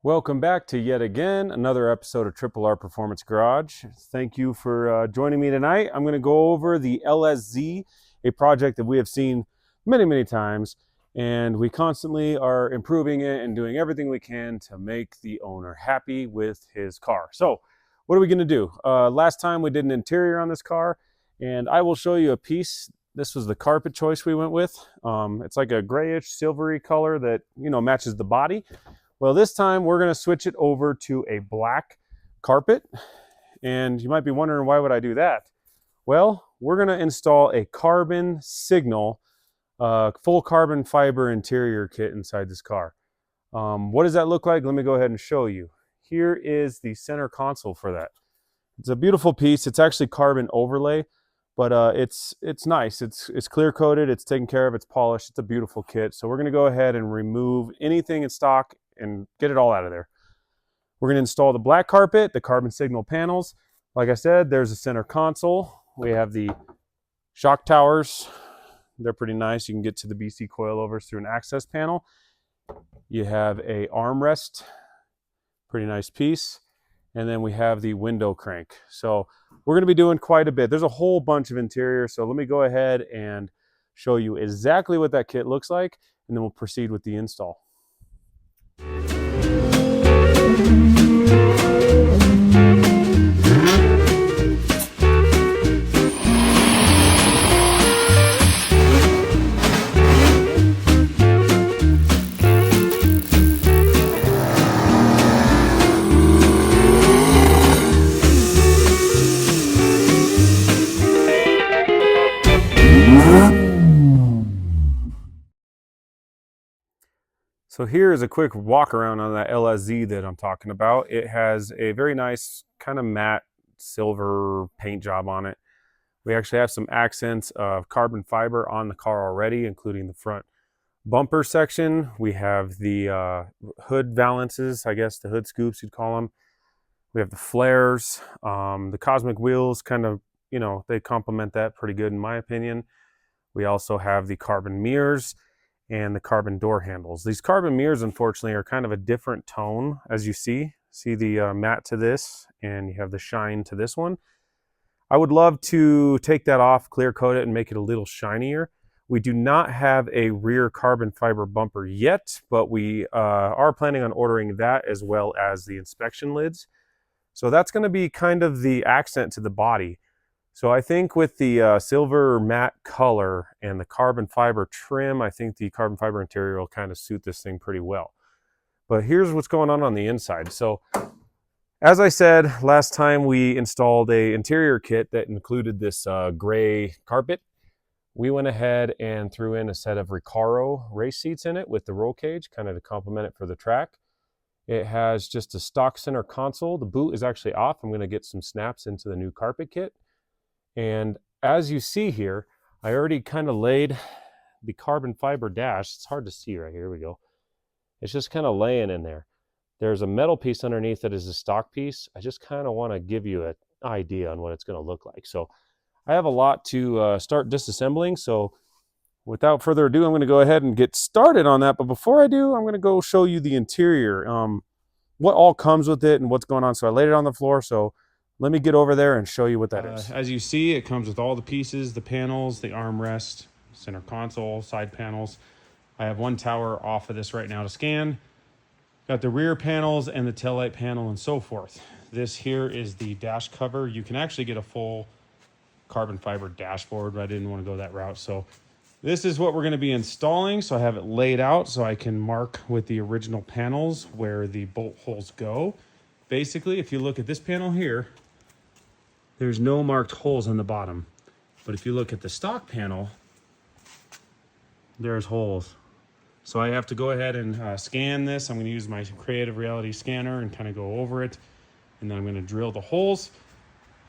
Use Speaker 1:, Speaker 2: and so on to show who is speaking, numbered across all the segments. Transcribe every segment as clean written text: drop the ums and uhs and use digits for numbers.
Speaker 1: Welcome back to yet again another episode of Triple R Performance Garage. Thank you for joining me tonight. I'm going to go over the LSZ, a project that we have seen many times, and we constantly are improving it and doing everything we can to make the owner happy with his car. So what are we going to do? Last time we did an interior on this car, and I will show you a piece. This was the carpet choice we went with. It's like a grayish silvery color that matches the body. Well, this time we're going to switch it over to a black carpet. And you might be wondering, why would I do that? Well, we're going to install a carbon signal, full carbon fiber interior kit inside this car. What does that look like? Let me go ahead and show you. Here is the center console for that. It's a beautiful piece. It's actually carbon overlay, but it's nice. It's clear coated. It's taken care of. It's polished. It's a beautiful kit. So we're going to go ahead and remove anything in stock and get it all out of there. We're going to install the black carpet, the carbon signal panels. Like I said, there's a center console. We have the shock towers. They're pretty nice. You can get to the BC coilovers through an access panel. You have a armrest, pretty nice piece. And then we have the window crank. So we're going to be doing quite a bit. There's a whole bunch of interior. So let me go ahead and show you exactly what that kit looks like, and then we'll proceed with the install. So here is a quick walk around on that LSZ that I'm talking about. It has a very nice kind of matte silver paint job on it. We actually have some accents of carbon fiber on the car already, including the front bumper section. We have the hood valances, I guess the hood scoops you'd call them. We have the flares, the cosmic wheels kind of, they complement that pretty good in my opinion. We also have the carbon mirrors and the carbon door handles. These carbon mirrors, unfortunately, are kind of a different tone, as you see. See the matte to this, and you have the shine to this one. I would love to take that off, clear coat it, and make it a little shinier. We do not have a rear carbon fiber bumper yet, but we are planning on ordering that as well as the inspection lids. So that's going to be kind of the accent to the body. So I think with the silver matte color and the carbon fiber trim, I think the carbon fiber interior will kind of suit this thing pretty well. But here's what's going on the inside. So as I said, last time we installed a interior kit that included this gray carpet. We went ahead and threw in a set of Recaro race seats in it with the roll cage, kind of to complement it for the track. It has just a stock center console. The boot is actually off. I'm going to get some snaps into the new carpet kit. And as you see here, I already kind of laid the carbon fiber dash. It's hard to see right here. Here we go. It's just kind of laying in there. There's a metal piece underneath that is a stock piece. I just kind of want to give you an idea on what it's going to look like. So I have a lot to start disassembling. So without further ado, I'm going to go ahead and get started on that. But before I do, I'm going to go show you the interior, what all comes with it and what's going on. So I laid it on the floor. So let me get over there and show you what that is. As you see, it comes with all the pieces, the panels, the armrest, center console, side panels. I have one tower off of this right now to scan. Got the rear panels and the taillight panel and so forth. This here is the dash cover. You can actually get a full carbon fiber dashboard, but I didn't want to go that route. So this is what we're going to be installing. So I have it laid out so I can mark with the original panels where the bolt holes go. Basically, if you look at this panel here, there's no marked holes on the bottom. But if you look at the stock panel, there's holes. So I have to go ahead and scan this. I'm going to use my Creative Reality scanner and kind of go over it. And then I'm going to drill the holes.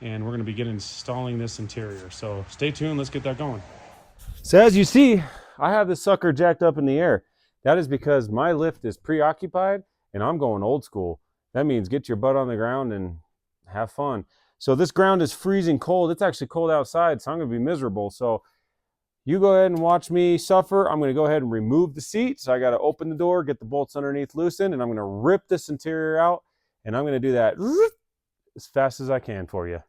Speaker 1: And we're going to begin installing this interior. So stay tuned. Let's get that going. So as you see, I have this sucker jacked up in the air. That is because my lift is preoccupied and I'm going old school. That means get your butt on the ground and have fun. So this ground is freezing cold. It's actually cold outside, so I'm going to be miserable. So You go ahead and watch me suffer. I'm going to go ahead and remove the seat. So I got to open the door, get the bolts underneath loosened, and I'm going to rip this interior out. And I'm going to do that as fast as I can for you.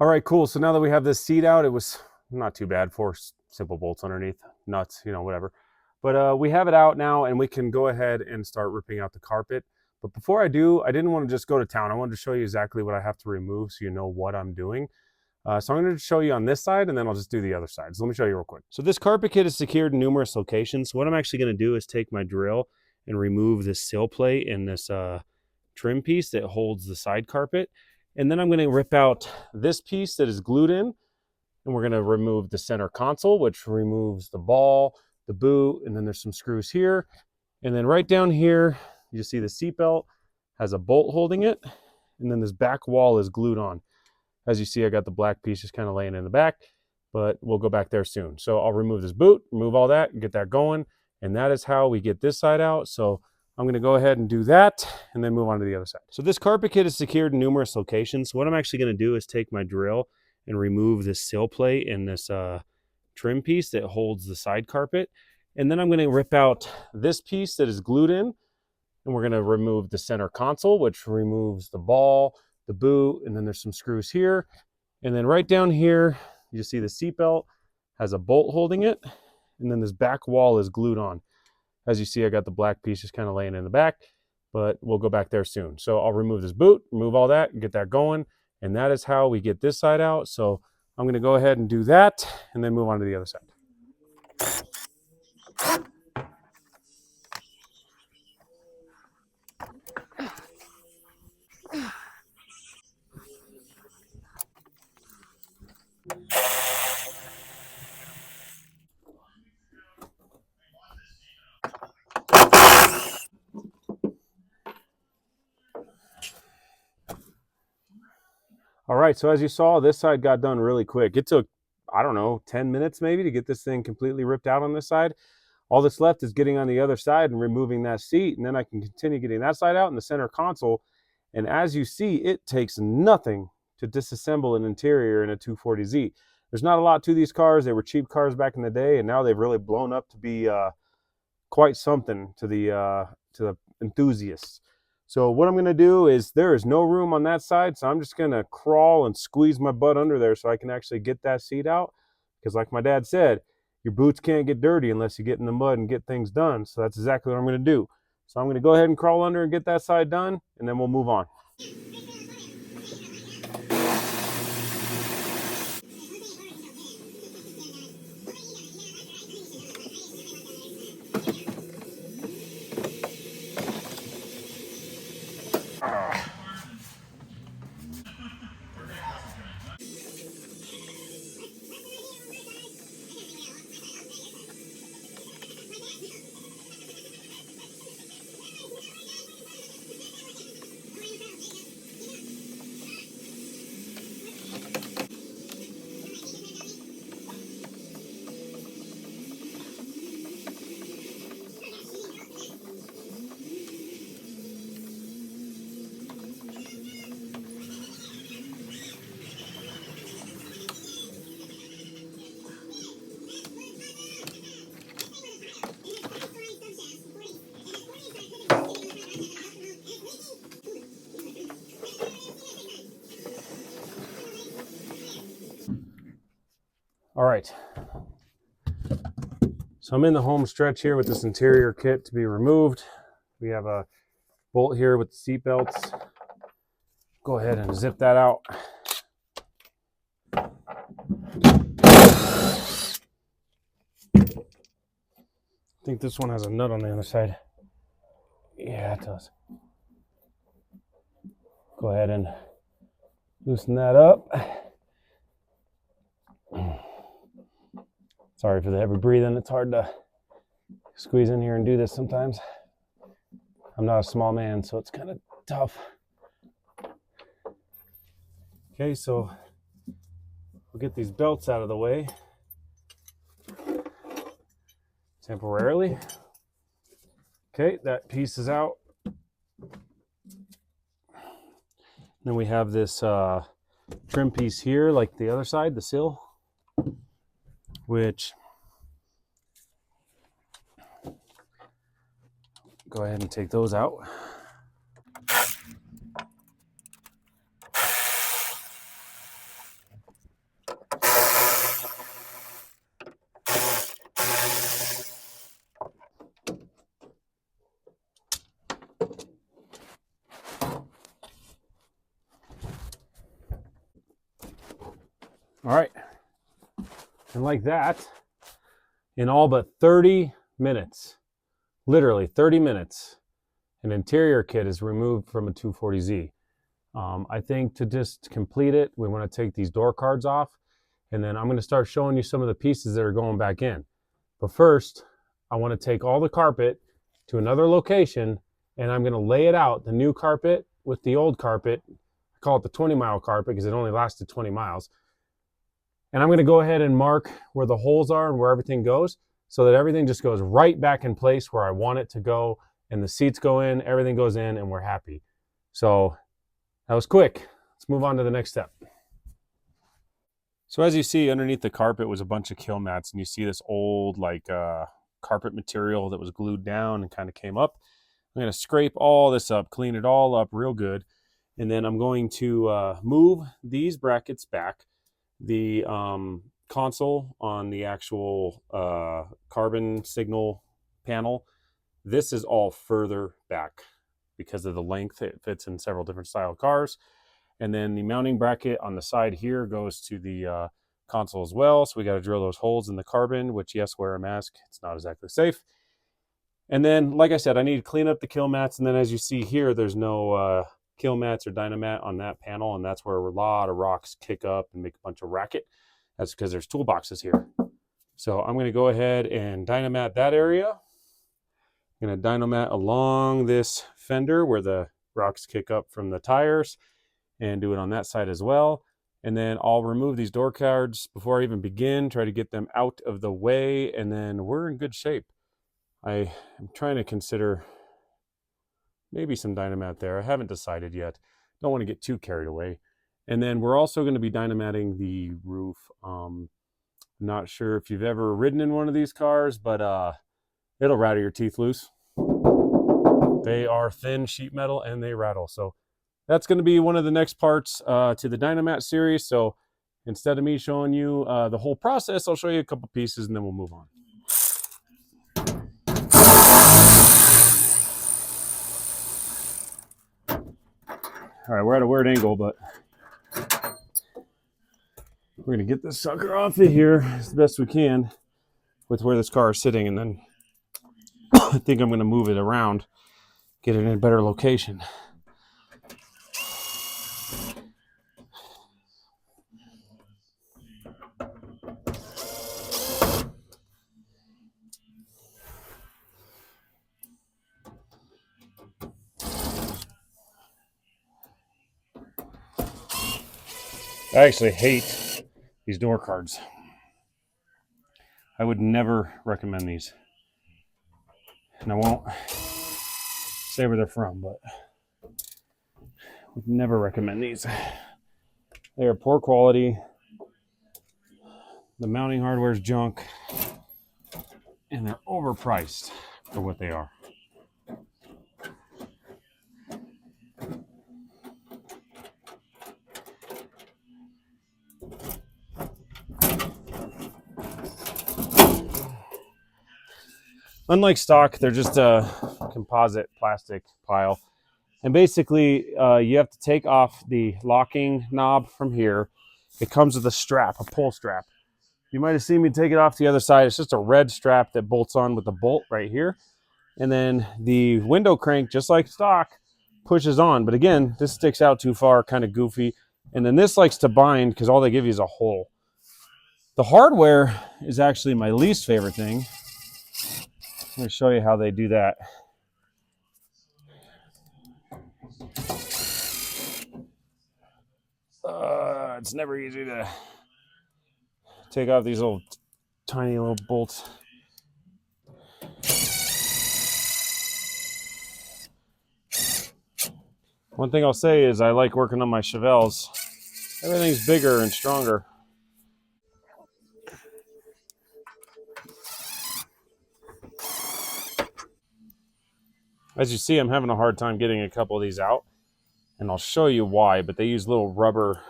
Speaker 1: All right, cool. So now that we have this seat out, it was not too bad, 4 simple bolts underneath, nuts, you know, whatever. But we have it out now, and we can go ahead and start ripping out the carpet. But before I do, I didn't want to just go to town. I wanted to show you exactly what I have to remove so you know what I'm doing. So I'm going to show you on this side, and then I'll just do the other side. So let me show you real quick. So this carpet kit is secured in numerous locations. So what I'm actually going to do is take my drill and remove this sill plate and this trim piece that holds the side carpet. And then I'm going to rip out this piece that is glued in, and we're going to remove the center console, which removes the ball, the boot, and then there's some screws here. And then right down here, you see the seatbelt has a bolt holding it, and then this back wall is glued on. As you see, I got the black piece just kind of laying in the back, but we'll go back there soon. So I'll remove this boot, remove all that, get that going, and that is how we get this side out. So I'm going to go ahead and do that and then move on to the other side. So this carpet kit is secured in numerous locations. So what I'm actually going to do is take my drill and remove this sill plate and this trim piece that holds the side carpet. And then I'm going to rip out this piece that is glued in, and we're going to remove the center console, which removes the ball, the boot, and then there's some screws here. And then right down here, you see the seatbelt has a bolt holding it, and then this back wall is glued on. As you see, I got the black piece just kind of laying in the back, but we'll go back there soon. So I'll remove this boot, remove all that, get that going, and that is how we get this side out. So I'm going to go ahead and do that and then move on to the other side. All right, so as you saw, this side got done really quick. It took, I don't know, 10 minutes maybe to get this thing completely ripped out on this side. All that's left is getting on the other side and removing that seat, and then I can continue getting that side out in the center console. And as you see, it takes nothing to disassemble an interior in a 240Z. There's not a lot to these cars. They were cheap cars back in the day, and now they've really blown up to be quite something to the enthusiasts. So what I'm going to do is, there is no room on that side, so I'm just going to crawl and squeeze my butt under there so I can actually get that seat out. Because like my dad said, your boots can't get dirty unless you get in the mud and get things done. So that's exactly what I'm going to do. So I'm going to go ahead and crawl under and get that side done, and then we'll move on. All right. So I'm in the home stretch here with this interior kit to be removed. We have a bolt here with the seat belts. Go ahead and zip that out. I think this one has a nut on the other side. Yeah, it does. Go ahead and loosen that up. Sorry for the heavy breathing. It's hard to squeeze in here and do this sometimes. I'm not a small man, so it's kind of tough. Okay, so get these belts out of the way temporarily. Okay, that piece is out. Then we have this trim piece here, like the other side, the sill, which go ahead and take those out. All right, and like that, in all but 30 minutes, literally 30 minutes, an interior kit is removed from a 240Z. I think to just complete it, we want to take these door cards off, and then I'm going to start showing you some of the pieces that are going back in. But first, I want to take all the carpet to another location, and I'm going to lay it out, the new carpet with the old carpet. I call it the 20-mile carpet because it only lasted 20 miles. And I'm going to go ahead and mark where the holes are and where everything goes so that everything just goes right back in place where I want it to go, and the seats go in, everything goes in, and we're happy. So that was quick. Let's move on to the next step. So as you see, underneath the carpet was a bunch of kill mats, and you see this old carpet material that was glued down and kind of came up. I'm going to scrape all this up, clean it all up real good, and then I'm going to move these brackets back. The console on the actual carbon signal panel, this is all further back because of the length. It fits in several different style cars. And then the mounting bracket on the side here goes to the console as well. So we got to drill those holes in the carbon, which, yes, wear a mask. It's not exactly safe. And then, like I said, I need to clean up the kill mats. And then as you see here, there's no kill mats or dynamat on that panel. And that's where a lot of rocks kick up and make a bunch of racket. That's because there's toolboxes here. So I'm going to go ahead and dynamat that area. I'm going to dynamat along this fender where the rocks kick up from the tires, and do it on that side as well. And then I'll remove these door cards before I even begin, try to get them out of the way, and then we're in good shape. I am trying to consider maybe some dynamat there. I haven't decided yet. Don't want to get too carried away. And then we're also going to be dynamatting the roof. Not sure if you've ever ridden in one of these cars, but it'll rattle your teeth loose. They are thin sheet metal and they rattle. So that's going to be one of the next parts to the Dynamat series. So instead of me showing you the whole process, I'll show you a couple pieces and then we'll move on. All right, we're at a weird angle, but we're going to get this sucker off of here as best we can with where this car is sitting. And then I think I'm going to move it around, get it in a better location. I actually hate these door cards. I would never recommend these. And I won't say where they're from, but would never recommend these. They are poor quality. The mounting hardware is junk. And they're overpriced for what they are. Unlike stock, they're just a composite plastic pile. And basically, you have to take off the locking knob from here. It comes with a strap, a pull strap. You might have seen me take it off the other side. It's just a red strap that bolts on with a bolt right here. And then the window crank, just like stock, pushes on. But again, this sticks out too far, kind of goofy. And then this likes to bind because all they give you is a hole. The hardware is actually my least favorite thing. I'm going to show you how they do that. It's never easy to take off these little tiny little bolts. One thing I'll say is I like working on my Chevelles. Everything's bigger and stronger. As you see, I'm having a hard time getting a couple of these out, and I'll show you why, but they use little rubber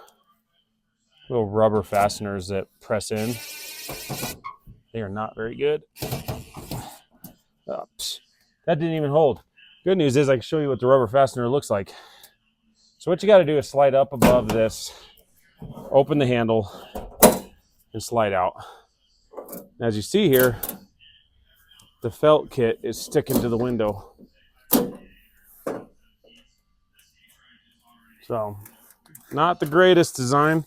Speaker 1: fasteners that press in. They are not very good. That didn't even hold. Good news is I can show you what the rubber fastener looks like. So what you got to do is slide up above this, open the handle, and slide out. As you see here, the felt kit is sticking to the window. So, not the greatest design.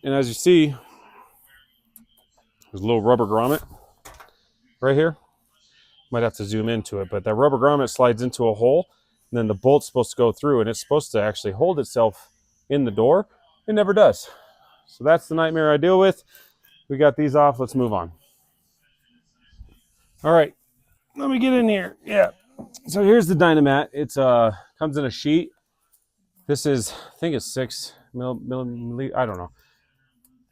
Speaker 1: And as you see, there's a little rubber grommet right here. Might have to zoom into it, but that rubber grommet slides into a hole, and then the bolt's supposed to go through, and it's supposed to actually hold itself in the door. It never does. So that's the nightmare I deal with. We got these off. Let's move on. All right, let me get in here. Yeah. So here's the Dynamat. It's comes in a sheet. This is, I think it's 6 millimeters. I don't know.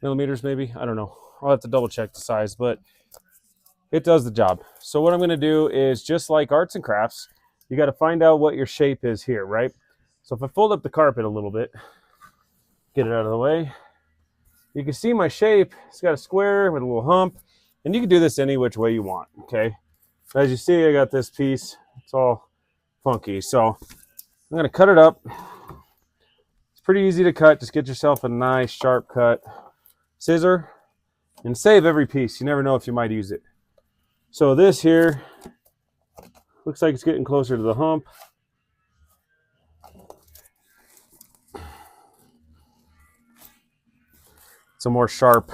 Speaker 1: Millimeters maybe. I don't know. I'll have to double check the size, but it does the job. So what I'm going to do is, just like arts and crafts, you got to find out what your shape is here, right? So if I fold up the carpet a little bit, get it out of the way, you can see my shape. It's got a square with a little hump, and you can do this any which way you want, okay? As you see, I got this piece. It's all funky. So I'm going to cut it up. It's pretty easy to cut. Just get yourself a nice sharp cut scissor and save every piece. You never know if you might use it. So this here looks like it's getting closer to the hump. It's a more sharp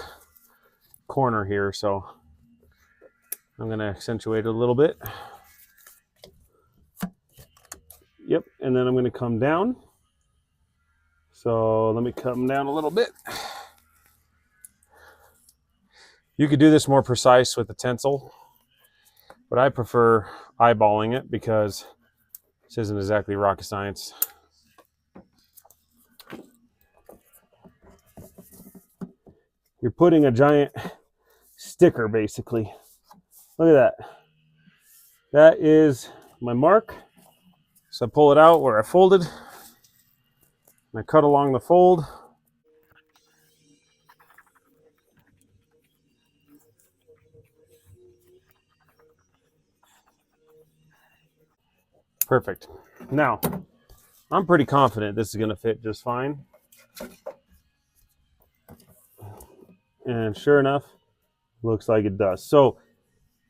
Speaker 1: corner here, so I'm going to accentuate it a little bit. Yep, and then I'm going to come down. So let me come down a little bit. You could do this more precise with a tensile, but I prefer eyeballing it because this isn't exactly rocket science. You're putting a giant sticker, basically. Look at that. That is my mark. So I pull it out where I folded, and I cut along the fold. Perfect. Now, I'm pretty confident this is going to fit just fine. And sure enough, looks like it does. So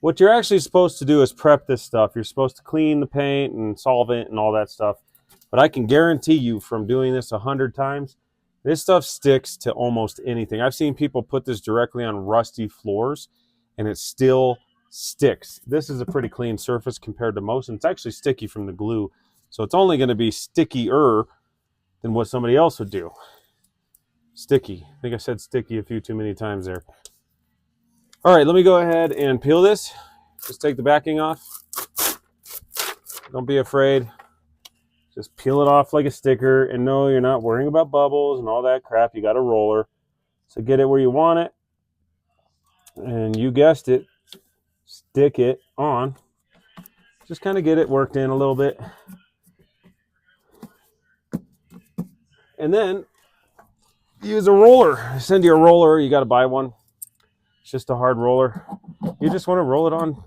Speaker 1: what you're actually supposed to do is prep this stuff. You're supposed to clean the paint and solvent and all that stuff. But I can guarantee you from doing this 100 times, this stuff sticks to almost anything. I've seen people put this directly on rusty floors, and it still sticks. This is a pretty clean surface compared to most, and it's actually sticky from the glue. So it's only going to be stickier than what somebody else would do. Sticky. I think I said sticky a few too many times there. All right, let me go ahead and peel this. Just take the backing off. Don't be afraid. Just peel it off like a sticker, and no, you're not worrying about bubbles and all that crap. You got a roller. So get it where you want it. And you guessed it, stick it on. Just kind of get it worked in a little bit. And then use a roller. Send you a roller. You got to buy one. It's just a hard roller. You just want to roll it on.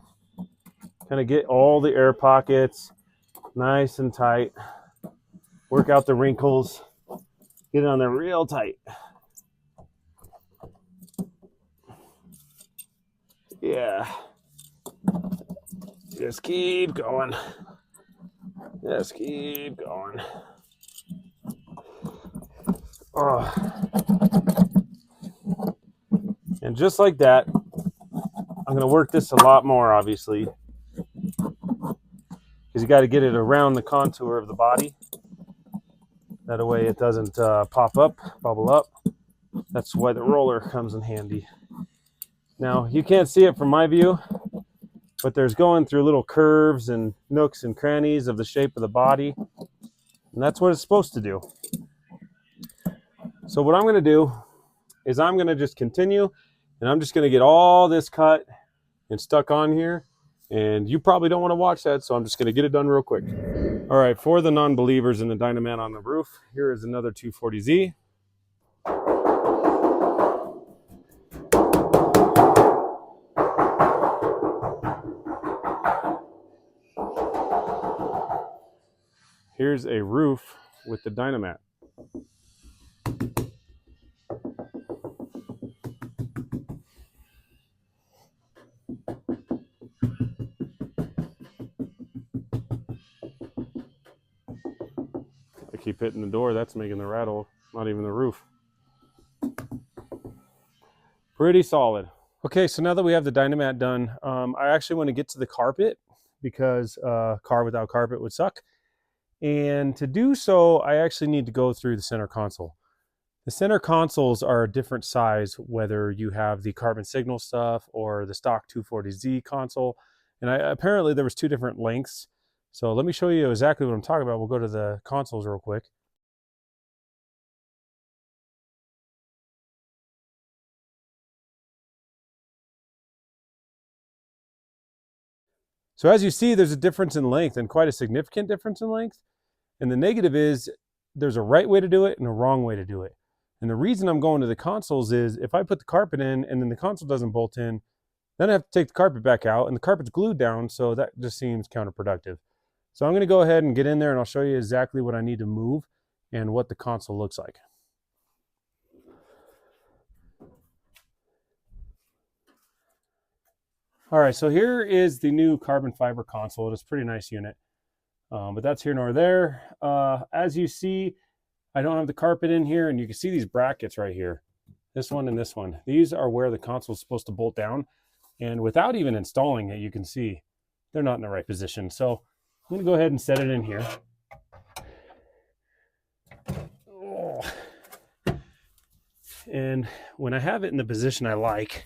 Speaker 1: Kind of get all the air pockets nice and tight. Work out the wrinkles. Get it on there real tight. Yeah. Just keep going. Just keep going. Oh. And just like that, I'm going to work this a lot more, obviously, because you got to get it around the contour of the body. That way it doesn't pop up, bubble up. That's why the roller comes in handy. Now, you can't see it from my view, but there's going through little curves and nooks and crannies of the shape of the body. And that's what it's supposed to do. So what I'm going to do is I'm going to just continue, and I'm just going to get all this cut and stuck on here. And you probably don't want to watch that, so I'm just going to get it done real quick. All right, for the non-believers in the Dynaman on the roof, here is another 240Z. Here's a roof with the Dynamat. I keep hitting the door, that's making the rattle, not even the roof. Pretty solid. Okay, so now that we have the Dynamat done, I actually want to get to the carpet because car without carpet would suck. And to do so, I actually need to go through the center console. The center consoles are a different size, whether you have the carbon signal stuff or the stock 240Z console. And apparently there was two different lengths. So let me show you exactly what I'm talking about. We'll go to the consoles real quick. So as you see, there's a difference in length, and quite a significant difference in length. And the negative is there's a right way to do it and a wrong way to do it. And the reason I'm going to the consoles is if I put the carpet in and then the console doesn't bolt in, then I have to take the carpet back out, and the carpet's glued down, so that just seems counterproductive. So I'm going to go ahead and get in there, and I'll show you exactly what I need to move and what the console looks like. All right, so here is the new carbon fiber console. It's a pretty nice unit, but that's here nor there. As you see, I don't have the carpet in here, and you can see these brackets right here. This one and this one. These are where the console is supposed to bolt down, and without even installing it, you can see they're not in the right position. So I'm going to go ahead and set it in here. Oh. And when I have it in the position I like,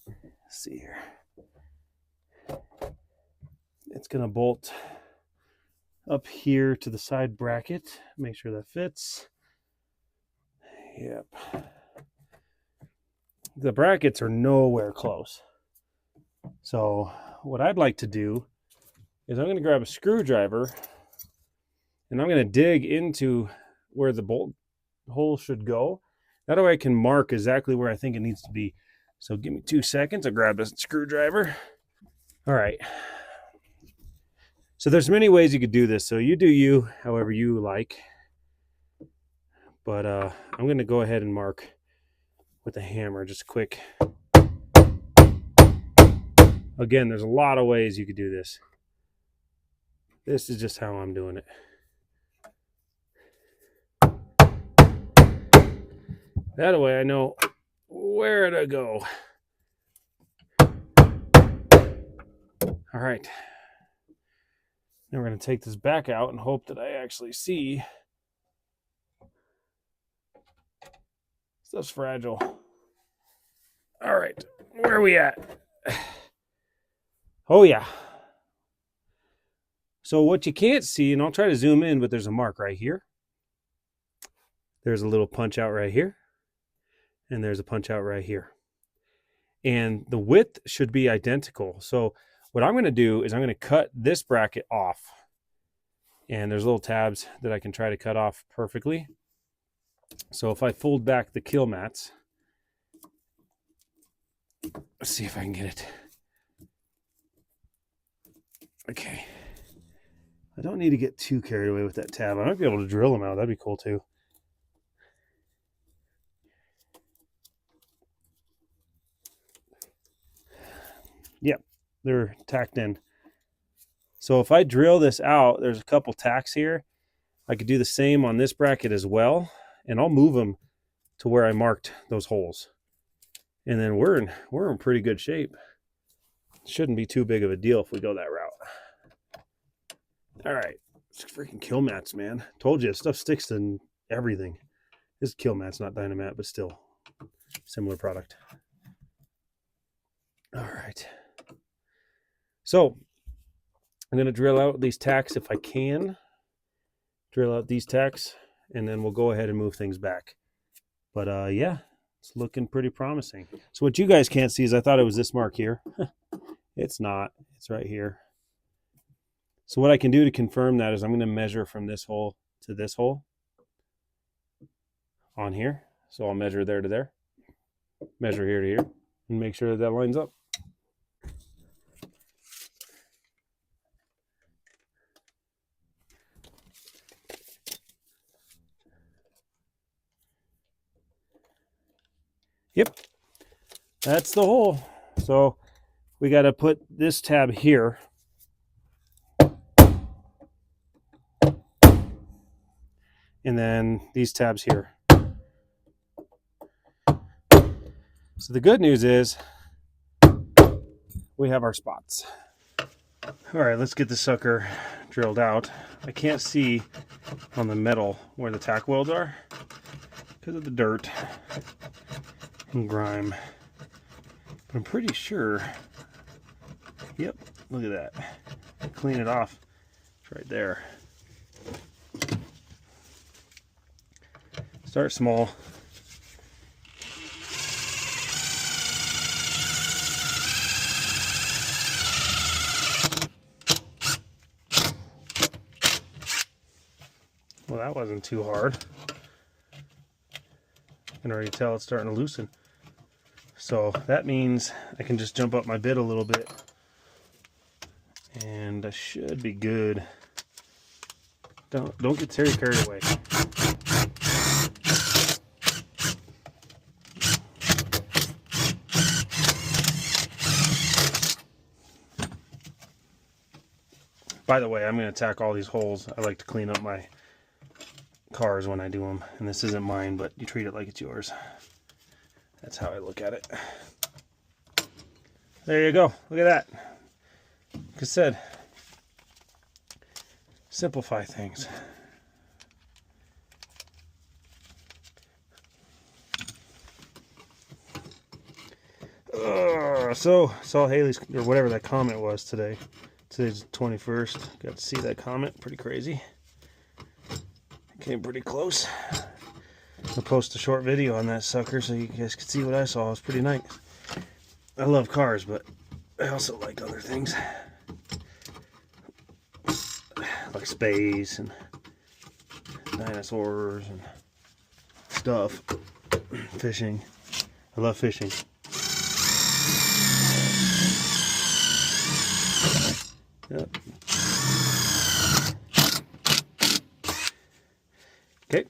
Speaker 1: let's see here, it's going to bolt up here to the side bracket. Make sure that fits. Yep. The brackets are nowhere close. So what I'd like to do is I'm going to grab a screwdriver and I'm going to dig into where the bolt hole should go. That way I can mark exactly where I think it needs to be. So give me 2 seconds. I'll grab a screwdriver. All right. So there's many ways you could do this. So you do you, however you like. But I'm going to go ahead and mark with a hammer, just quick. Again, there's a lot of ways you could do this. This is just how I'm doing it. That way I know where to go. All right. Now we're going to take this back out and hope that I actually see. Stuff's fragile. All right, where are we at? Oh yeah. So what you can't see, and I'll try to zoom in, but there's a mark right here. There's a little punch out right here. And there's a punch out right here. And the width should be identical. So what I'm going to do is I'm going to cut this bracket off. And there's little tabs that I can try to cut off perfectly. So if I fold back the kill mats, let's see if I can get it. Okay. I don't need to get too carried away with that tab. I might be able to drill them out. That'd be cool too. Yep, they're tacked in. So if I drill this out, there's a couple tacks here. I could do the same on this bracket as well, and I'll move them to where I marked those holes. And then we're in pretty good shape. Shouldn't be too big of a deal if we go that route. All right, it's freaking kill mats, man. Told you, stuff sticks to everything. This is Kill Mat's, not Dynamat, but still similar product. All right. So I'm going to drill out these tacks if I can. Drill out these tacks, and then we'll go ahead and move things back. But yeah, it's looking pretty promising. So what you guys can't see is I thought it was this mark here. It's not. It's right here. So what I can do to confirm that is I'm going to measure from this hole to this hole on here. So I'll measure there to there, measure here to here, and make sure that that lines up. Yep, that's the hole. So we got to put this tab here. And then these tabs here. So the good news is we have our spots. All right, let's get the sucker drilled out. I can't see on the metal where the tack welds are because of the dirt and grime. But I'm pretty sure, yep, look at that. Clean it off. It's right there. Start small. Well, that wasn't too hard. I can already tell it's starting to loosen. So that means I can just jump up my bit a little bit and I should be good. Don't get Terry carried away. By the way, I'm going to tack all these holes. I like to clean up my cars when I do them. And this isn't mine, but you treat it like it's yours. That's how I look at it. There you go. Look at that. Like I said, simplify things. So saw Haley's, or whatever that comment was today. Today's the 21st. Got to see that comment. Pretty crazy. Came pretty close. I'll post a short video on that sucker so you guys can see what I saw. It was pretty nice. I love cars, but I also like other things. Like space and dinosaurs and stuff. Fishing. I love fishing. Yep. Okay.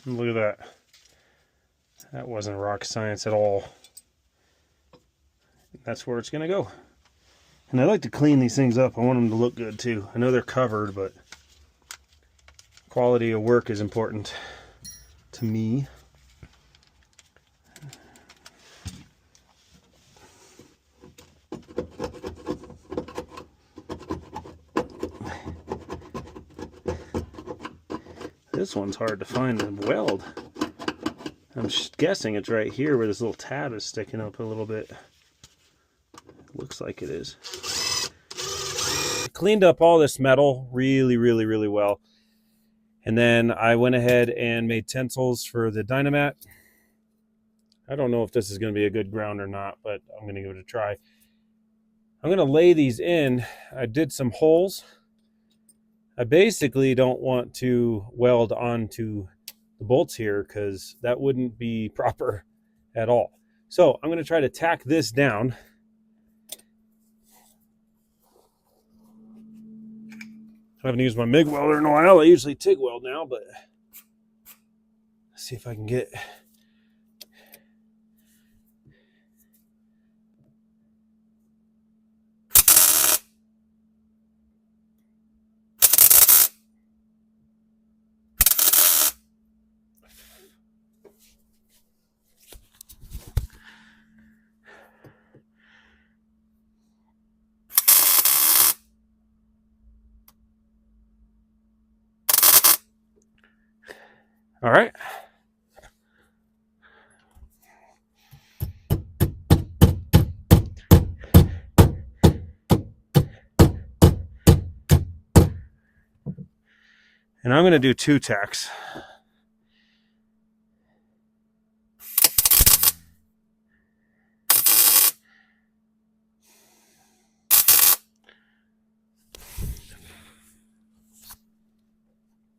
Speaker 1: Look at that. That wasn't rocket science at all. That's where it's going to go. And I like to clean these things up. I want them to look good too. I know they're covered, but quality of work is important to me. This one's hard to find the weld. I'm guessing it's right here where this little tab is sticking up a little bit. Looks like it is. I cleaned up all this metal really well. And then I went ahead and made tensils for the Dynamat. I don't know if this is going to be a good ground or not, but I'm going to give it a try. I'm going to lay these in. I did some holes. I basically don't want to weld onto the bolts here because that wouldn't be proper at all. So I'm going to try to tack this down. I haven't used my MIG welder in a while. I usually TIG weld now, but let's see if I can get... All right. And I'm going to do 2 tacks.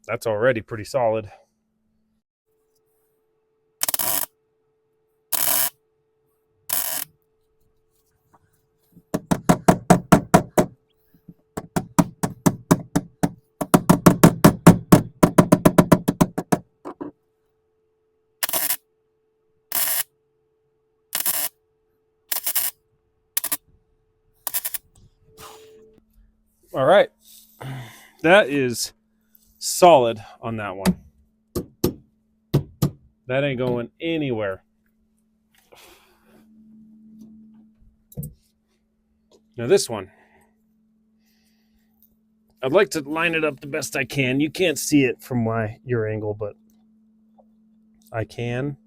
Speaker 1: That's already pretty solid. All right. That is solid on that one. That ain't going anywhere. Now this one, I'd like to line it up the best I can. You can't see it from your angle, but I can.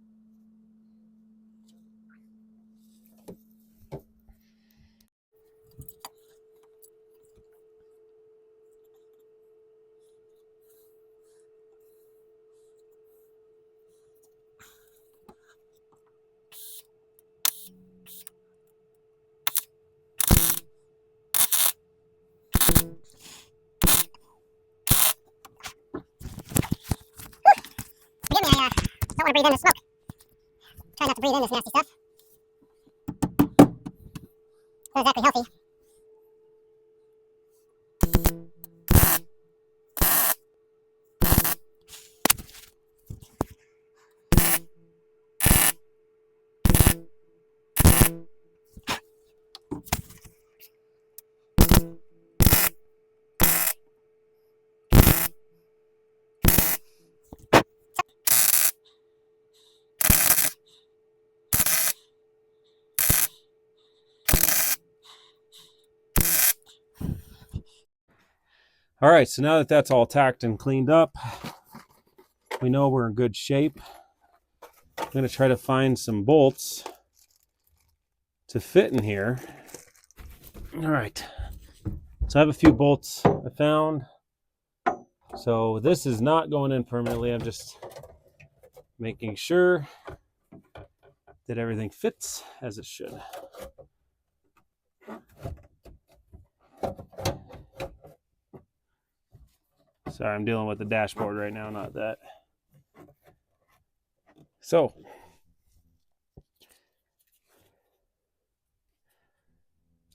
Speaker 2: Forgive me, I don't want to breathe in the smoke. Try not to breathe in this nasty stuff. Not exactly healthy.
Speaker 1: All right, so now that that's all tacked and cleaned up, we know we're in good shape. I'm going to try to find some bolts to fit in here. All right, so I have a few bolts I found. So this is not going in permanently. I'm just making sure that everything fits as it should. Sorry, I'm dealing with the dashboard right now, not that. So,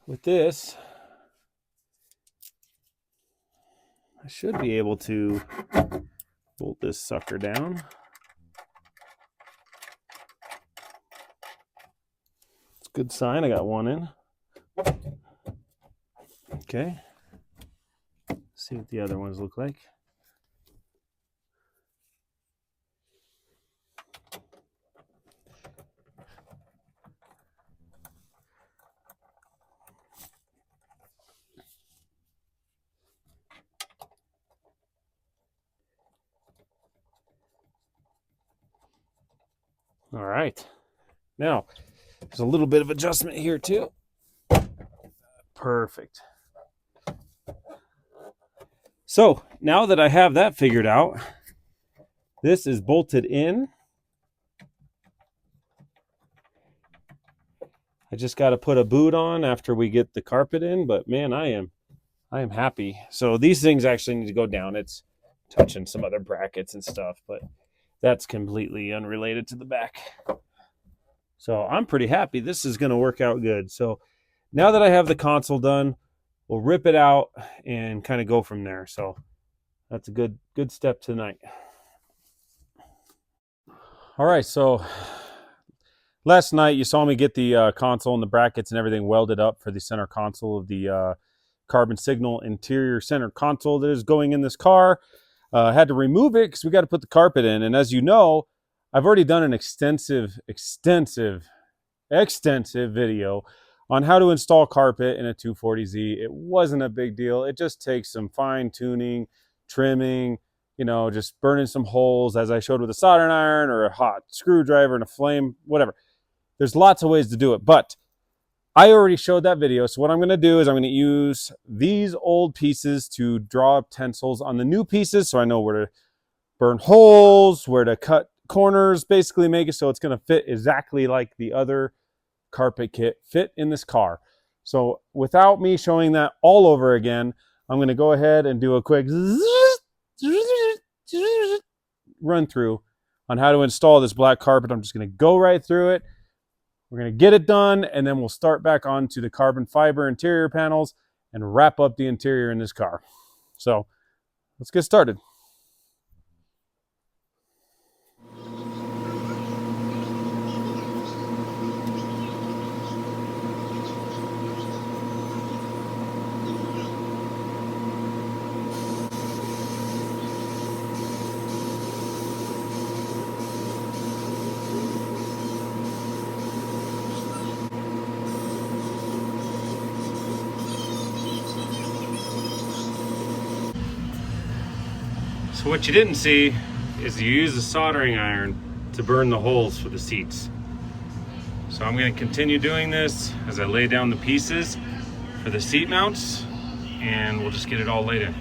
Speaker 1: with this, I should be able to bolt this sucker down. It's a good sign. I got one in. Okay. Let's see what the other ones look like. All right. Now, there's a little bit of adjustment here too. Perfect. So now that I have that figured out, this is bolted in. I just got to put a boot on after we get the carpet in, but man, I am happy. So these things actually need to go down. It's touching some other brackets and stuff, but that's completely unrelated to the back. So I'm pretty happy. This is going to work out good. So now that I have the console done, we'll rip it out and kind of go from there. So that's a good step tonight. All right, so last night you saw me get the console and the brackets and everything welded up for the center console of the carbon signal interior center console that is going in this car. Had to remove it because we got to put the carpet in. And as you know, I've already done an extensive video on how to install carpet in a 240Z. It wasn't a big deal. It just takes some fine tuning, trimming, just burning some holes as I showed with a soldering iron or a hot screwdriver and a flame, whatever. There's lots of ways to do it, but I already showed that video. So what I'm going to do is I'm going to use these old pieces to draw up tensils on the new pieces, so I know where to burn holes, where to cut corners, basically make it so it's going to fit exactly like the other carpet kit fit in this car. So without me showing that all over again, I'm going to go ahead and do a quick run through on how to install this black carpet. I'm just going to go right through it. We're going to get it done, and then we'll start back onto the carbon fiber interior panels and wrap up the interior in this car. So let's get started. So what you didn't see is you use a soldering iron to burn the holes for the seats. So I'm going to continue doing this as I lay down the pieces for the seat mounts, and we'll just get it all laid in.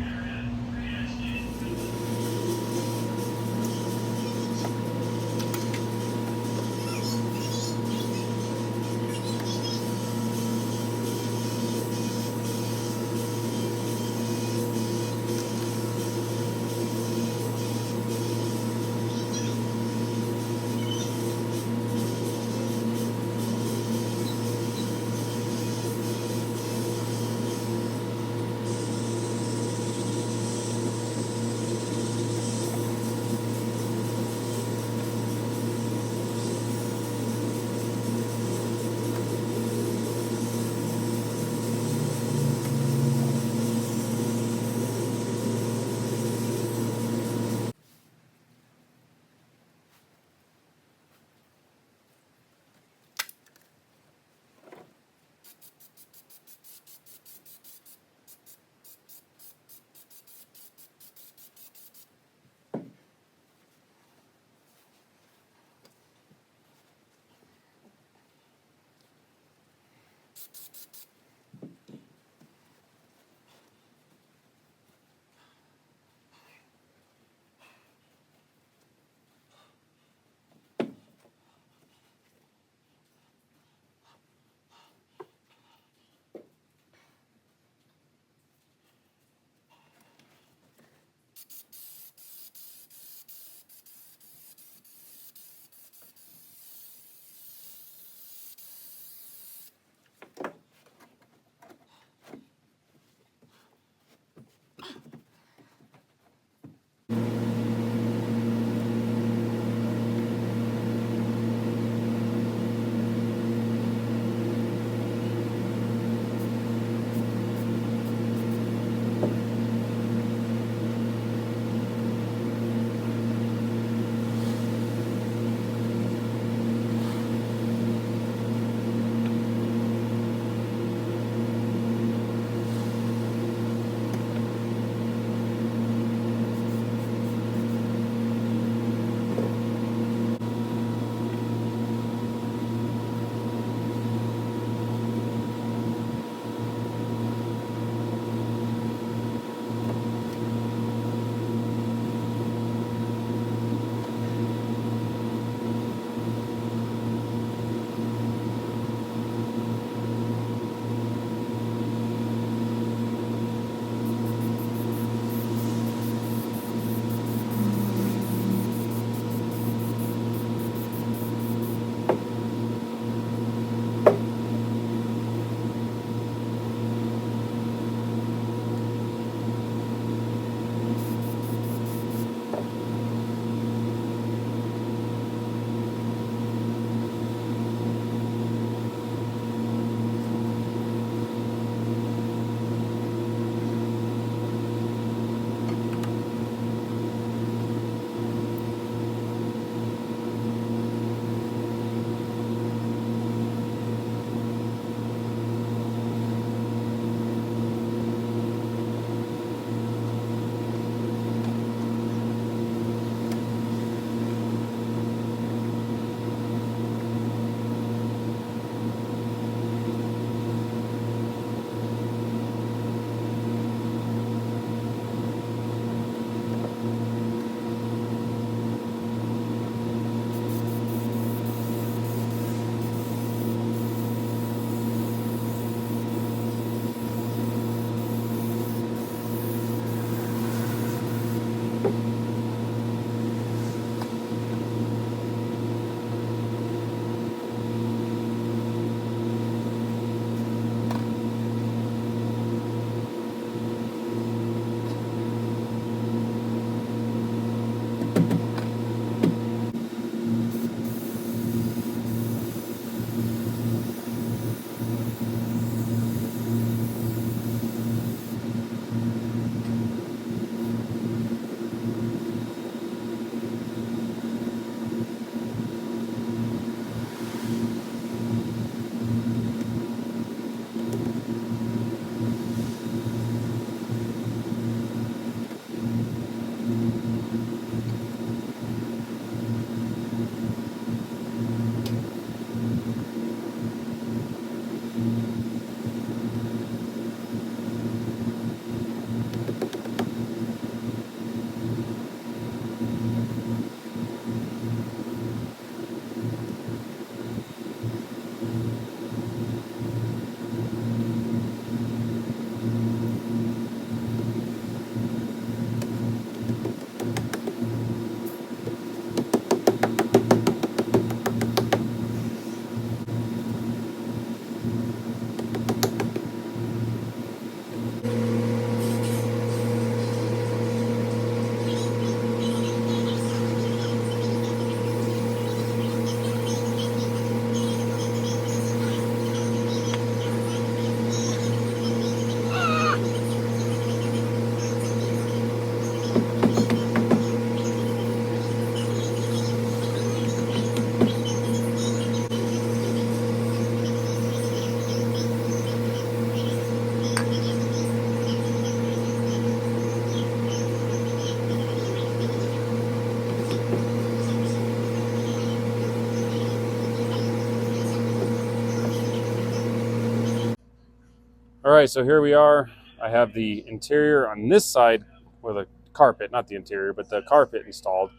Speaker 1: All right, so here we are. I have the interior on this side, or the carpet, not the interior, but the carpet installed.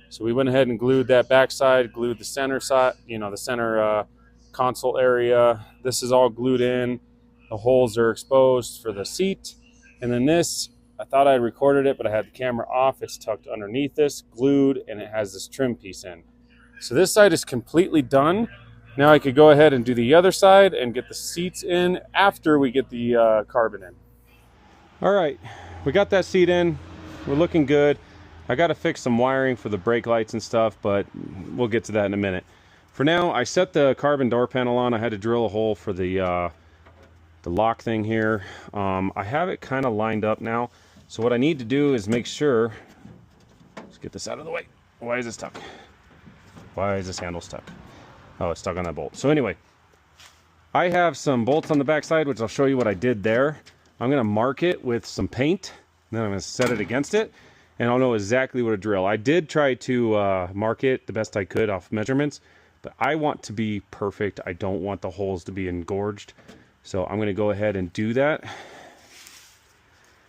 Speaker 1: So we went ahead and glued that back side, glued the center side, the center console area. This is all glued in. The holes are exposed for the seat. And then this, I thought I recorded it, but I had the camera off. It's tucked underneath this, glued, and it has this trim piece in. So this side is completely done. Now I could go ahead and do the other side and get the seats in after we get the carbon in. All right, we got that seat in. We're looking good. I got to fix some wiring for the brake lights and stuff, but we'll get to that in a minute. For now, I set the carbon door panel on. I had to drill a hole for the lock thing here. I have it kind of lined up now. So what I need to do is make sure, let's get this out of the way. Why is it stuck? Why is this handle stuck? Oh, it's stuck on that bolt. So anyway, I have some bolts on the back side, which I'll show you what I did there. I'm going to mark it with some paint, and then I'm going to set it against it, and I'll know exactly what to drill. I did try to mark it the best I could off measurements, but I want to be perfect. I don't want the holes to be engorged. So I'm going to go ahead and do that.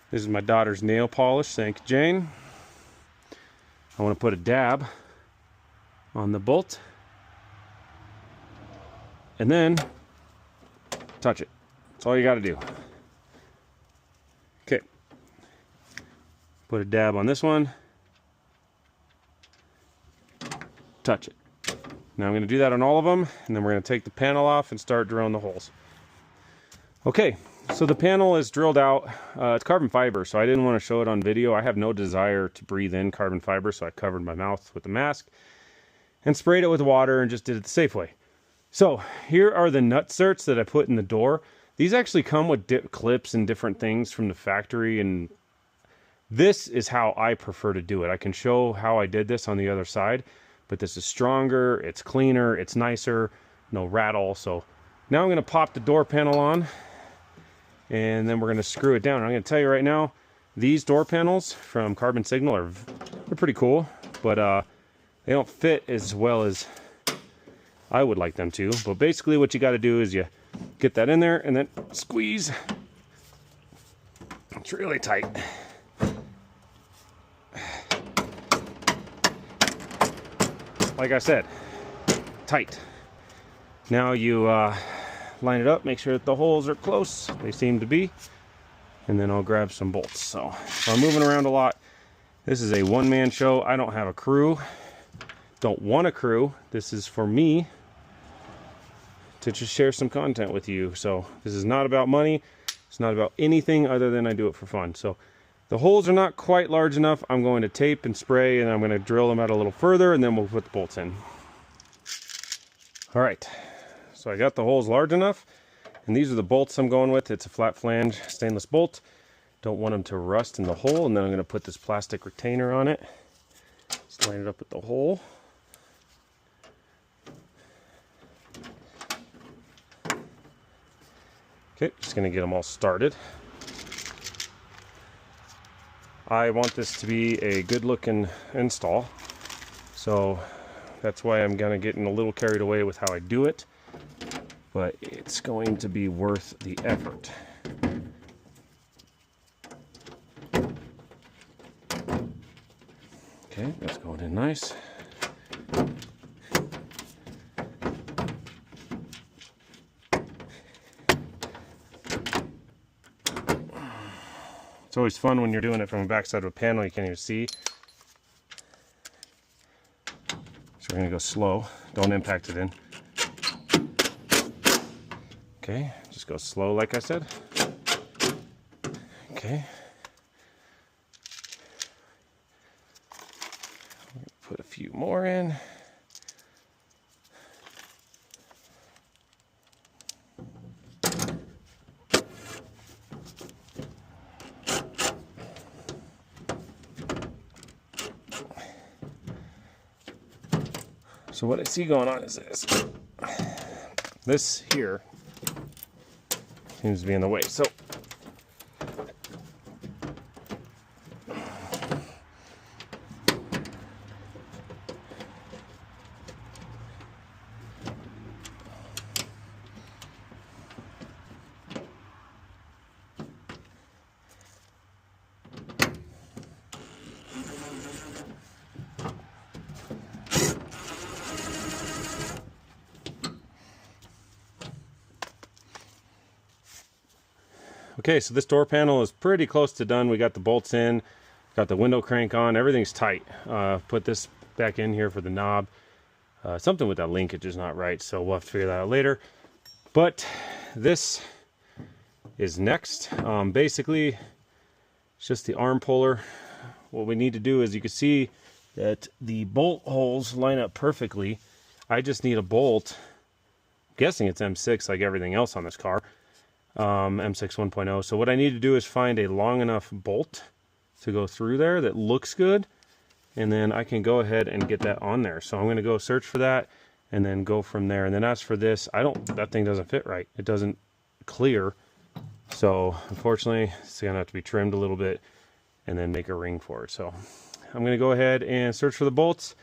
Speaker 1: This is my daughter's nail polish. Thank you, Jane. I want to put a dab on the bolt. And then touch it. That's all you got to do. Okay. Put a dab on this one. Touch it. Now I'm going to do that on all of them, and then we're going to take the panel off and start drilling the holes. Okay, so the panel is drilled out. It's carbon fiber, so I didn't want to show it on video. I have no desire to breathe in carbon fiber, so I covered my mouth with the mask and sprayed it with water and just did it the safe way. So here are the nut certs that I put in the door. These actually come with clips and different things from the factory, and this is how I prefer to do it. I can show how I did this on the other side, but this is stronger, it's cleaner, it's nicer, no rattle. So now I'm going to pop the door panel on, and then we're going to screw it down. I'm going to tell you right now, these door panels from Carbon Signal they're pretty cool, but they don't fit as well as I would like them to. But basically what you got to do is you get that in there and then squeeze. It's really tight. Like I said, tight. Now you line it up, make sure that the holes are close. They seem to be. And then I'll grab some bolts. So I'm moving around a lot. This is a one-man show. I don't have a crew. Don't want a crew. This is for me to just share some content with you. So this is not about money. It's not about anything other than I do it for fun. So the holes are not quite large enough. I'm going to tape and spray, and I'm going to drill them out a little further, and then we'll put the bolts in. All right, so I got the holes large enough, and these are the bolts I'm going with. It's a flat flange stainless bolt. Don't want them to rust in the hole, and then I'm going to put this plastic retainer on it. Just line it up with the hole. Okay, just going to get them all started. I want this to be a good looking install, so that's why I'm kind of getting a little carried away with how I do it, but it's going to be worth the effort. Okay, that's going in nice. It's always fun when you're doing it from the backside of a panel you can't even see. So we're going to go slow. Don't impact it in. Okay, just go slow like I said. Okay. Put a few more in. So what I see going on is this. This here seems to be in the way. So okay, so this door panel is pretty close to done. We got the bolts in, got the window crank on, everything's tight. Put this back in here for the knob. Something with that linkage is not right, so we'll have to figure that out later. But this is next. Basically, it's just the arm puller. What we need to do is, you can see that the bolt holes line up perfectly. I just need a bolt. I'm guessing it's M6 like everything else on this car. M6 1.0. So what I need to do is find a long enough bolt to go through there that looks good, and then I can go ahead and get that on there. So I'm going to go search for that and then go from there. And then as for this, that thing doesn't fit right. It doesn't clear. So unfortunately, it's going to have to be trimmed a little bit and then make a ring for it. So I'm going to go ahead and search for the bolts.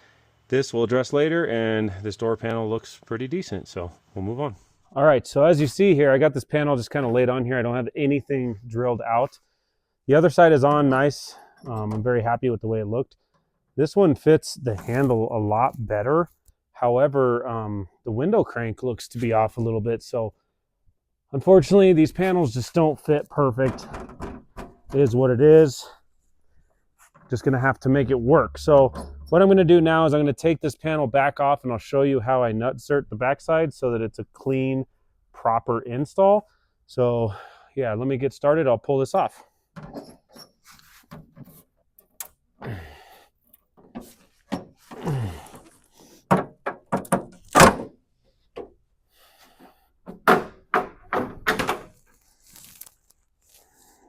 Speaker 1: This we'll address later, and this door panel looks pretty decent, so we'll move on. All right, so as you see here, I got this panel just kind of laid on here. I don't have anything drilled out. The other side is on nice. I'm very happy with the way it looked. This one fits the handle a lot better. However, the window crank looks to be off a little bit. So unfortunately, these panels just don't fit perfect. It is what it is. Just gonna have to make it work. So what I'm gonna do now is I'm gonna take this panel back off, and I'll show you how I nut insert the backside so that it's a clean, proper install. So yeah, let me get started. I'll pull this off.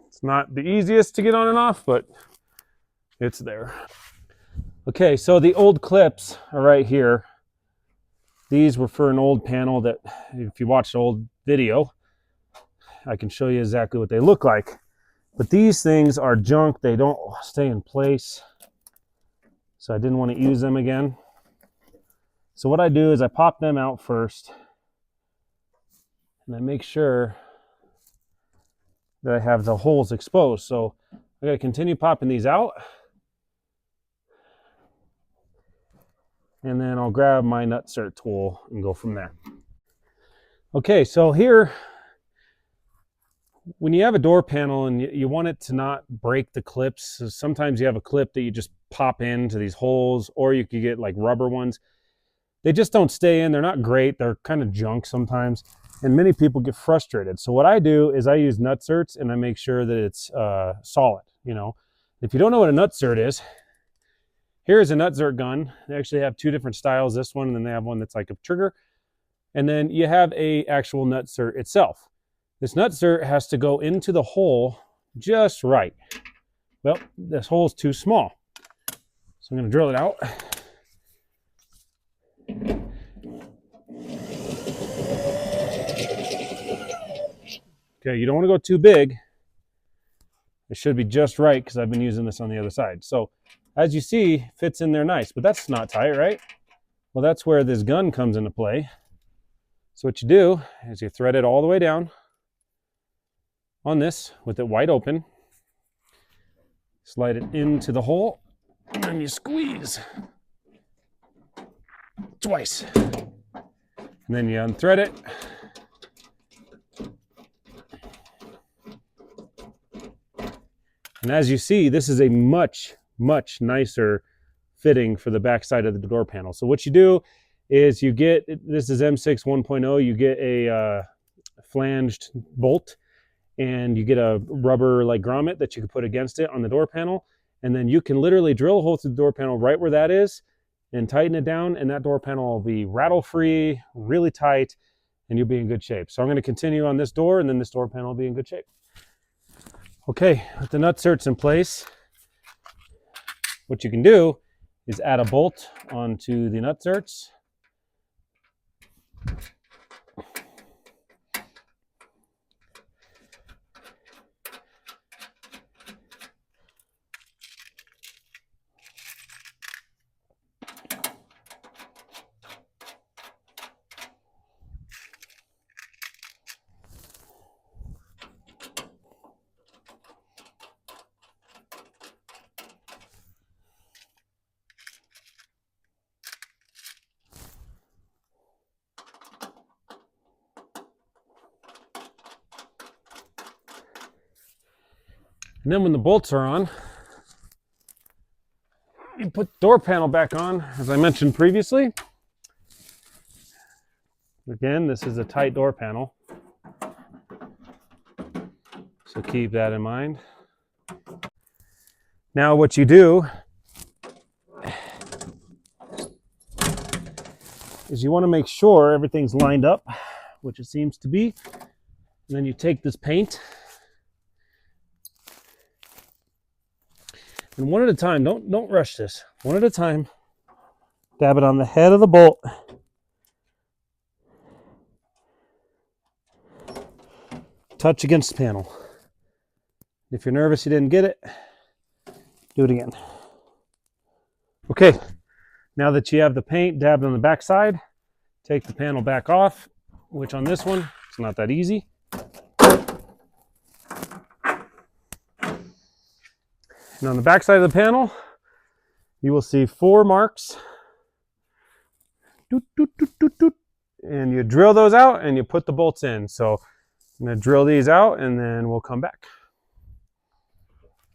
Speaker 1: It's not the easiest to get on and off, but it's there. Okay, so the old clips are right here. These were for an old panel that, if you watched the old video, I can show you exactly what they look like. But these things are junk. They don't stay in place. So I didn't want to use them again. So what I do is I pop them out first, and I make sure that I have the holes exposed. So I got to continue popping these out. And then I'll grab my nut insert tool and go from there. Okay, so here when you have a door panel and you want it to not break the clips, so sometimes you have a clip that you just pop into these holes, or you could get like rubber ones. They just don't stay in. They're not great. They're kind of junk sometimes, and many people get frustrated. So what I do is I use nutserts, and I make sure that it's solid. You know, if you don't know what a nutsert is, here's a nutsert gun. They actually have two different styles. This one, and then they have one that's like a trigger, and then you have a actual nutsert itself. This nutsert has to go into the hole just right. Well, this hole's too small, so I'm going to drill it out. Okay, you don't want to go too big. It should be just right because I've been using this on the other side. So as you see, fits in there nice, but that's not tight, right? Well, that's where this gun comes into play. So what you do is you thread it all the way down on this with it wide open, slide it into the hole, and then you squeeze twice. And then you unthread it. And as you see, this is a much, much nicer fitting for the back side of the door panel. So what you do is you get, this is M6 1.0, you get a flanged bolt, and you get a rubber like grommet that you can put against it on the door panel. And then you can literally drill a hole through the door panel right where that is and tighten it down, and that door panel will be rattle free, really tight, and you'll be in good shape. So I'm going to continue on this door, and then this door panel will be in good shape. Okay, with the nutserts in place, what you can do is add a bolt onto the nutserts. And then when the bolts are on, you put the door panel back on, as I mentioned previously. Again, this is a tight door panel, so keep that in mind. Now what you do is you want to make sure everything's lined up, which it seems to be. And then you take this paint, and one at a time, don't rush this. One at a time, dab it on the head of the bolt. Touch against the panel. If you're nervous you didn't get it, do it again. Okay, now that you have the paint dabbed on the back side, take the panel back off, which on this one, it's not that easy. And on the back side of the panel, you will see 4 marks. Doot, doot, doot, doot, doot. And you drill those out and you put the bolts in. So I'm going to drill these out and then we'll come back.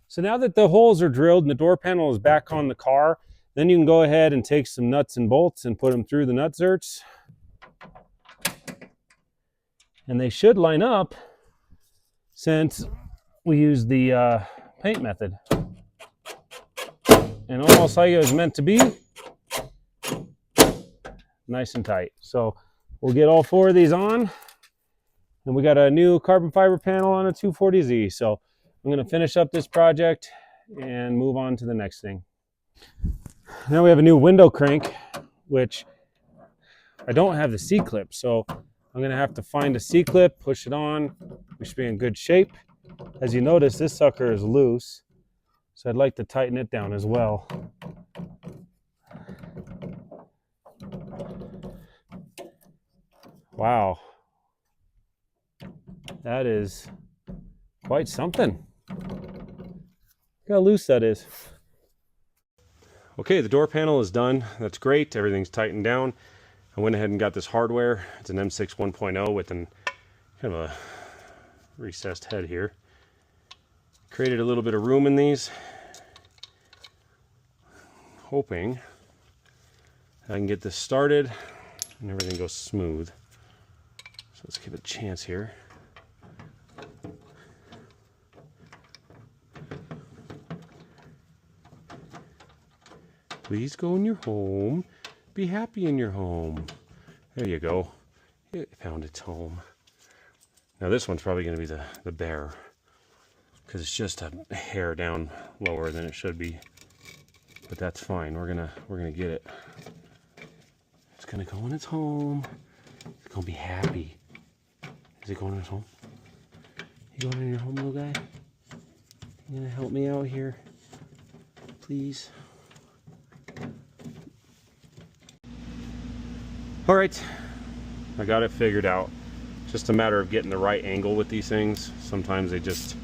Speaker 1: So now that the holes are drilled and the door panel is back on the car, then you can go ahead and take some nuts and bolts and put them through the nutserts. And they should line up since we use the paint method. And almost like it was meant to be, nice and tight. So we'll get all 4 of these on, and we got a new carbon fiber panel on a 240Z. So I'm going to finish up this project and move on to the next thing. Now we have a new window crank, which I don't have the C-clip, so I'm going to have to find a C-clip, push it on. We should be in good shape. As you notice, this sucker is loose, so I'd like to tighten it down as well. Wow, that is quite something. Look how loose that is. Okay, the door panel is done. That's great. Everything's tightened down. I went ahead and got this hardware. It's an M6 1.0 with an kind of a recessed head here. Created a little bit of room in these, hoping I can get this started and everything goes smooth. So let's give it a chance here. Please go in your home. Be happy in your home. There you go. It found its home. Now this one's probably going to be the bear, because it's just a hair down lower than it should be. But that's fine. We're gonna get it. It's gonna go in its home. It's gonna be happy. Is it going in its home? You going in your home, little guy? You gonna help me out here, please? All right, I got it figured out. Just a matter of getting the right angle with these things. Sometimes they just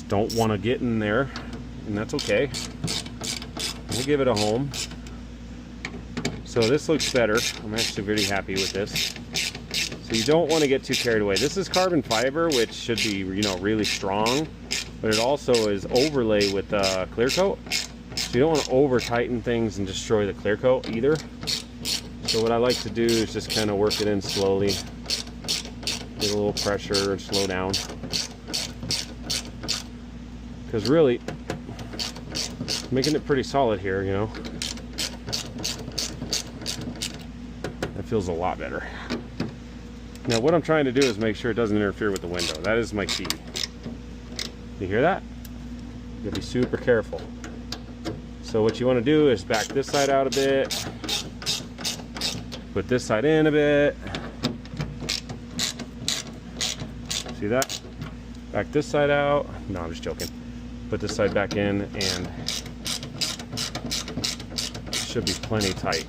Speaker 1: don't want to get in there, and that's okay. We'll give it a home. So this looks better. I'm actually really happy with this. So you don't want to get too carried away. This is carbon fiber, which should be, you know, really strong, but it also is overlay with clear coat. So you don't want to over tighten things and destroy the clear coat either. So what I like to do is just kind of work it in slowly. Get a little pressure and slow down. Because really, making it pretty solid here, you know. That feels a lot better. Now what I'm trying to do is make sure it doesn't interfere with the window. That is my key. You hear that? You gotta be super careful. So what you want to do is back this side out a bit. Put this side in a bit. See that? Back this side out. No, I'm just joking. Put this side back in, and it should be plenty tight.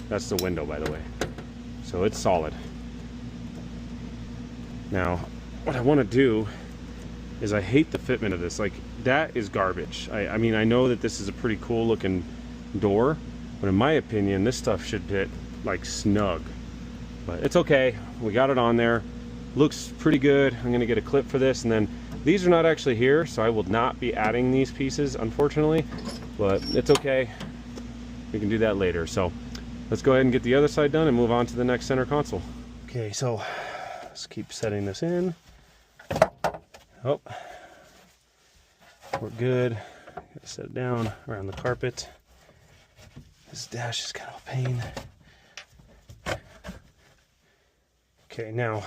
Speaker 1: That's the window, by the way. So it's solid. Now, what I want to do is, I hate the fitment of this. Like, that is garbage. I mean, I know that this is a pretty cool looking door, but in my opinion, this stuff should fit like snug. But it's okay. We got it on there. Looks pretty good. I'm gonna get a clip for this, and then these are not actually here, so I will not be adding these pieces, unfortunately, but it's okay. We can do that later. So let's go ahead and get the other side done and move on to the next center console. Okay, so let's keep setting this in. Oh, we're good. Gotta set it down around the carpet. This dash is kind of a pain. Okay, now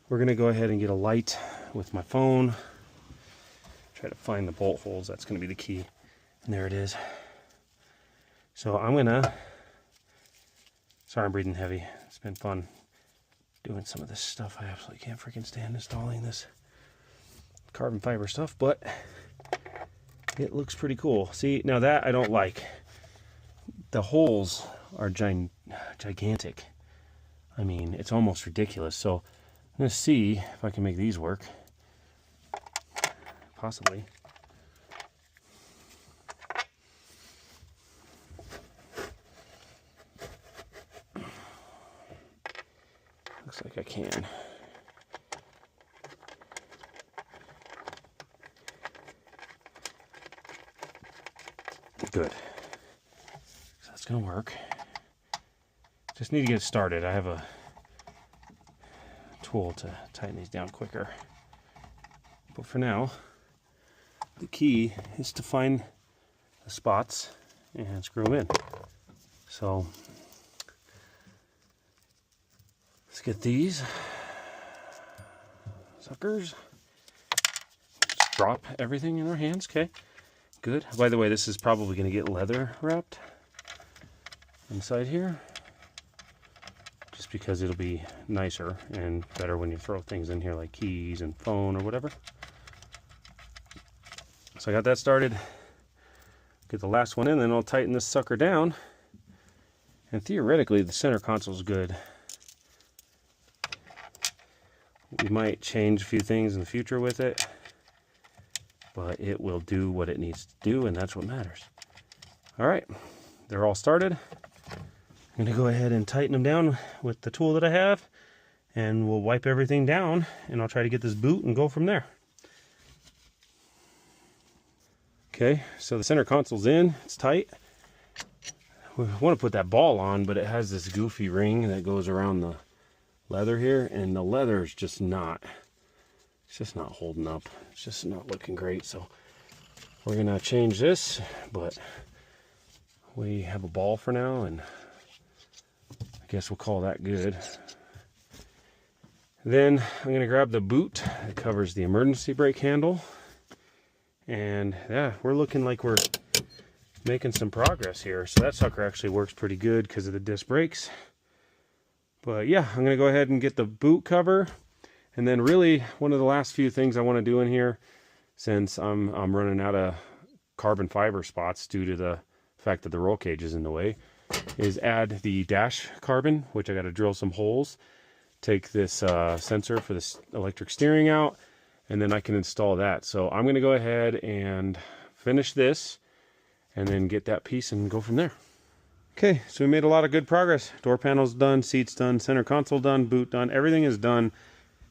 Speaker 1: we're gonna go ahead and get a light with my phone. Try to find the bolt holes. That's gonna be the key. And there it is. So I'm gonna, sorry I'm breathing heavy. It's been fun doing some of this stuff. I absolutely can't freaking stand installing this carbon fiber stuff, but it looks pretty cool. See, now that I don't like. The holes are gigantic. I mean, it's almost ridiculous. So I'm gonna see if I can make these work. Possibly. Looks like I can. Good. So that's gonna work. Just need to get started. I have a tool to tighten these down quicker. But for now, the key is to find the spots and screw them in. So let's get these suckers. Just drop everything in our hands. Okay, good. By the way, this is probably going to get leather wrapped inside here, just because it'll be nicer and better when you throw things in here like keys and phone or whatever. So I got that started. Get the last one in, then I'll tighten this sucker down. And theoretically, the center console is good. We might change a few things in the future with it, but it will do what it needs to do, and that's what matters. All right, they're all started. I'm gonna go ahead and tighten them down with the tool that I have, and we'll wipe everything down, and I'll try to get this boot and go from there. Okay, so the center console's in, it's tight. We want to put that ball on, but it has this goofy ring that goes around the leather here, and the leather is just not, it's just not holding up. It's just not looking great, so we're gonna change this, but we have a ball for now, and I guess we'll call that good. Then I'm gonna grab the boot that covers the emergency brake handle, and yeah, we're looking like we're making some progress here. So that sucker actually works pretty good because of the disc brakes. But yeah, I'm gonna go ahead and get the boot cover, and then really one of the last few things I want to do in here, since I'm running out of carbon fiber spots due to the fact that the roll cage is in the way, is add the dash carbon, which I got to drill some holes, take this sensor for this electric steering out, and then I can install that. So I'm going to go ahead and finish this and then get that piece and go from there. Okay, so we made a lot of good progress. Door panel's done, seats done, center console done, boot done, everything is done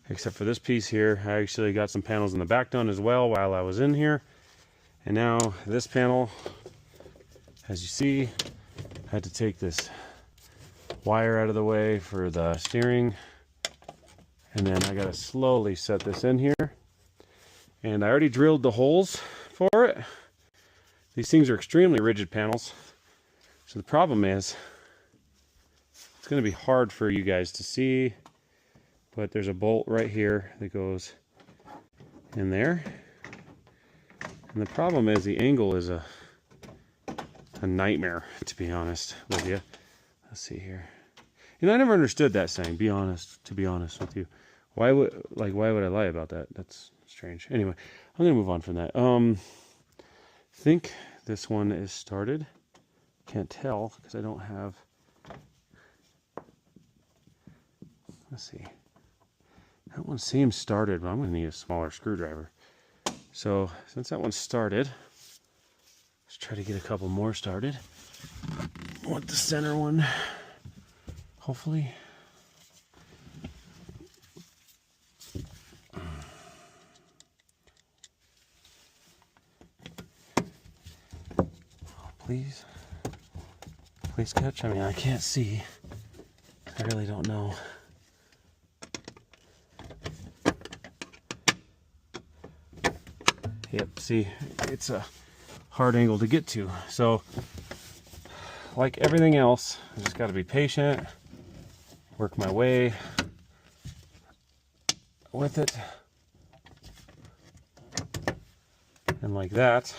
Speaker 1: except for this piece here. I actually got some panels in the back done as well while I was in here. And now this panel, as you see, I had to take this wire out of the way for the steering, and then I got to slowly set this in here. And I already drilled the holes for it. These things are extremely rigid panels, so the problem is it's going to be hard for you guys to see, but there's a bolt right here that goes in there, and the problem is the angle is a nightmare, to be honest with you. Let's see here. You know, I never understood that saying, be honest, to be honest with you. Why would I lie about that? That's strange. Anyway, I'm gonna move on from that. I think this one is started. Can't tell because I don't have, let's see. That one seems started, but I'm gonna need a smaller screwdriver. So since that one's started, let's try to get a couple more started. I want the center one, hopefully. Please catch. I mean, I can't see. I really don't know. Yep, see, it's a hard angle to get to. So, like everything else, I just got to be patient, work my way with it. And like that,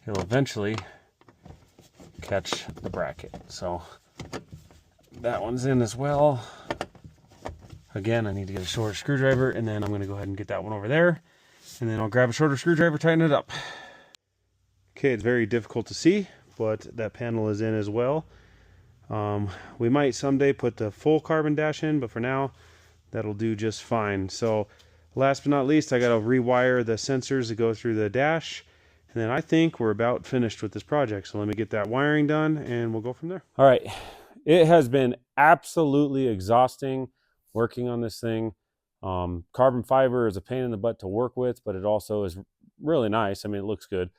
Speaker 1: it'll eventually catch the bracket. So that one's in as well. Again, I need to get a shorter screwdriver, and then I'm going to go ahead and get that one over there, and then I'll grab a shorter screwdriver, tighten it up. Okay, it's very difficult to see, but that panel is in as well. We might someday put the full carbon dash in, but for now that'll do just fine. So last but not least, I got to rewire the sensors that go through the dash. And then I think we're about finished with this project. So let me get that wiring done and we'll go from there. All right. It has been absolutely exhausting working on this thing. Carbon fiber is a pain in the butt to work with, but it also is really nice. I mean, it looks good.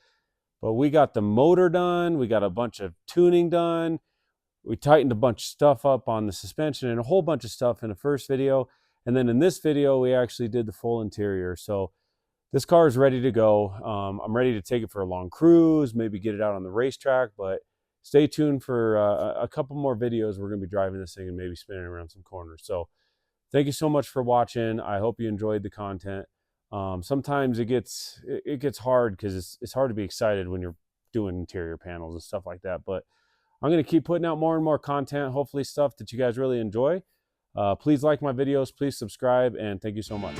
Speaker 1: But we got the motor done. We got a bunch of tuning done. We tightened a bunch of stuff up on the suspension and a whole bunch of stuff in the first video. And then in this video, we actually did the full interior. So this car is ready to go. I'm ready to take it for a long cruise, maybe get it out on the racetrack, but stay tuned for a couple more videos. We're going to be driving this thing and maybe spinning around some corners. So thank you so much for watching. I hope you enjoyed the content. Sometimes it gets hard because it's hard to be excited when you're doing interior panels and stuff like that. But I'm going to keep putting out more and more content, hopefully stuff that you guys really enjoy. Please like my videos, please subscribe, and thank you so much.